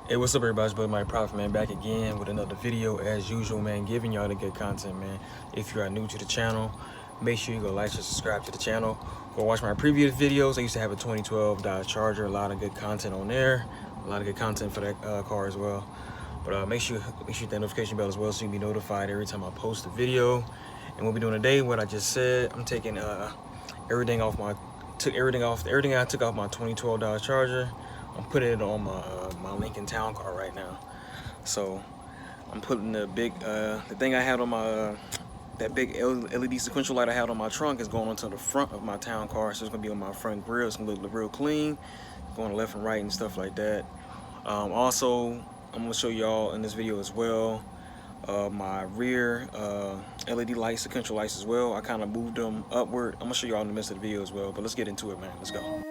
Hey, what's up, everybody? It's my Prophet, man, back again with another video as usual, man, giving y'all the good content, man. If you are new to the channel, make sure you go like and subscribe to the channel. Go watch my previous videos. I used to have a 2012 Dodge Charger, a lot of good content on there, a lot of good content for that car as well. But make sure you hit that notification bell as well so you can be notified every time I post a video. And what we're doing today, what I just said, I'm taking everything I took off my 2012 Dodge Charger. I'm putting it on my Lincoln TownCar right now. So I'm putting the thing I had on my that big LED sequential light I had on my trunk is going onto the front of my TownCar. So it's gonna be on my front grille. It's gonna look real clean, going left and right and stuff like that. Also, I'm gonna show y'all in this video as well my rear LED lights, sequential lights as well. I kind of moved them upward. I'm gonna show y'all in the midst of the video as well. But let's get into it, man. Let's go.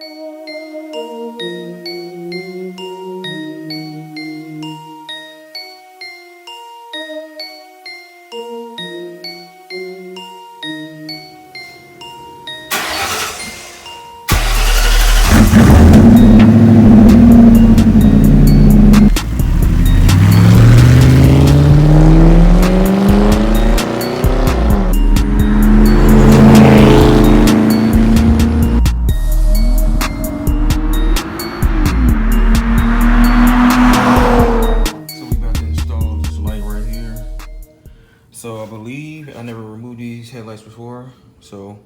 So I believe I never removed these headlights before. So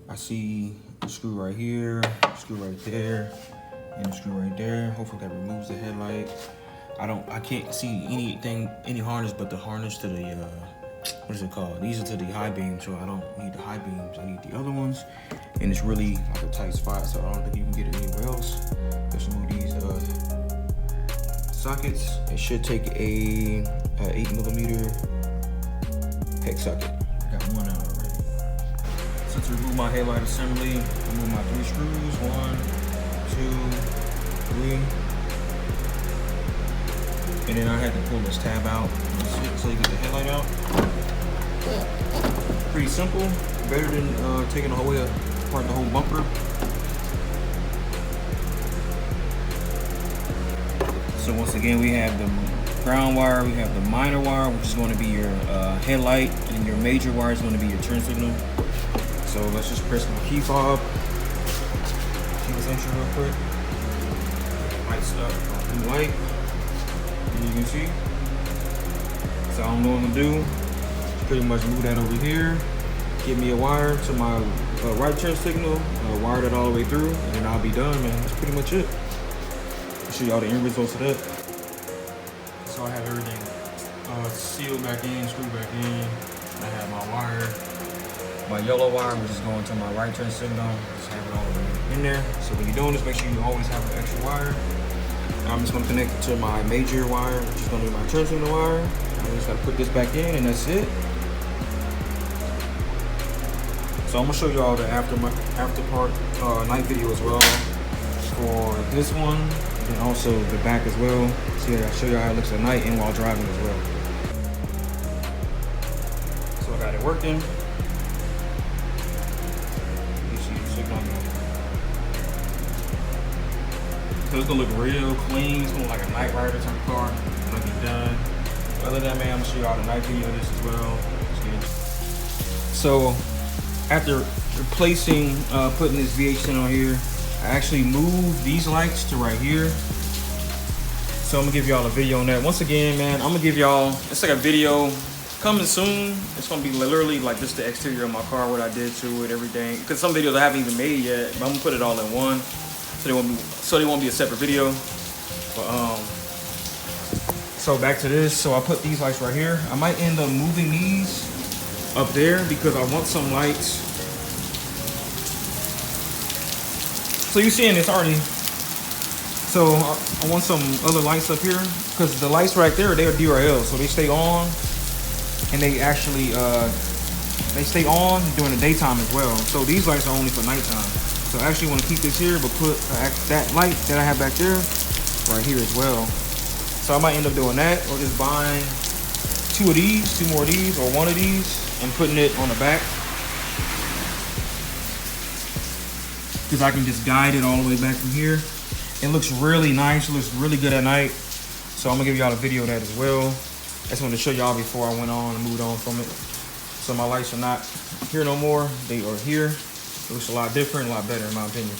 I see a screw right here, a screw right there, and a screw right there. Hopefully that removes the headlight. I can't see any harness but the harness to the what is it called? These are to the high beam, so I don't need the high beams. I need the other ones, and it's really like a tight spot, so I don't think you can get it anywhere else. Let's remove these sockets. It should take a 8mm hex socket. I got one out already. So to remove my headlight assembly, remove my 3 screws. 1, 2, 3. And then I had to pull this tab out so you get the headlight out. Pretty simple. Better than taking the whole way apart the whole bumper. So once again, we have the ground wire, we have the minor wire, which is going to be your headlight, and your major wire is going to be your turn signal. So let's just press my key fob. Key extension real quick. Lights up, blue light. And you can see. So I don't know what I'm gonna do. Just pretty much move that over here. Give me a wire to my right turn signal. Wire that all the way through, and then I'll be done, man. That's pretty much it. I'll show you all the end results of that. So I have everything sealed back in, screwed back in. I have my wire, my yellow wire, which is going to my right turn signal. Just have it all the way in there. So when you're doing this, make sure you always have an extra wire. Now I'm just going to connect it to my major wire, which is going to be my turn signal wire. I just got to put this back in, and that's it. So I'm going to show you all the after part night video as well for this one. And also the back as well. So yeah, I'll show you how it looks at night and while driving as well. So I got it working. You see the signal. So it's gonna look real clean. It's gonna look like a night rider type of car when I get done. Other than that, man, I'm gonna show you all the night video of this as well. So after replacing, putting this VH10 on here, I actually moved these lights to right here. So I'm gonna give y'all a video on that. Once again, man, I'm gonna give y'all, it's like a video coming soon. It's gonna be literally like just the exterior of my car, what I did to it, everything. Because some videos I haven't even made yet, but I'm gonna put it all in one. So they won't be a separate video. But so back to this. So I put these lights right here. I might end up moving these up there because I want some lights. So you're seeing this already. So I want some other lights up here because the lights right there, they're DRL, so they stay on, and they actually they stay on during the daytime as well. So these lights are only for nighttime. So I actually want to keep this here, but put that light that I have back there right here as well. So I might end up doing that, or just buying 2 of these, 2 more of these, or 1 of these, and putting it on the back. Because I can just guide it all the way back from here. It looks really nice. It looks really good at night. So I'm gonna give y'all a video of that as well. I just wanted to show y'all before I went on and moved on from it. So my lights are not here no more. They are here. It looks a lot different, a lot better in my opinion.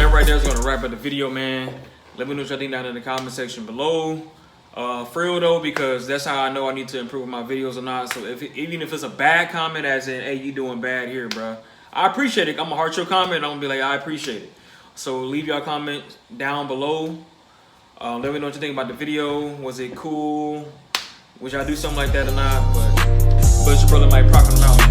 that right there is gonna wrap up the video, man. Let me know what y'all think down in the comment section below. For real though, because that's how I know I need to improve my videos or not. So even if it's a bad comment, as in, hey, you doing bad here, bro, I appreciate it. I'm gonna heart your comment. I'm gonna be like, I appreciate it. So leave y'all comments down below. Let me know what you think about the video. Was it cool? Would y'all do something like that or not? But it's your brother Mike Proctor out.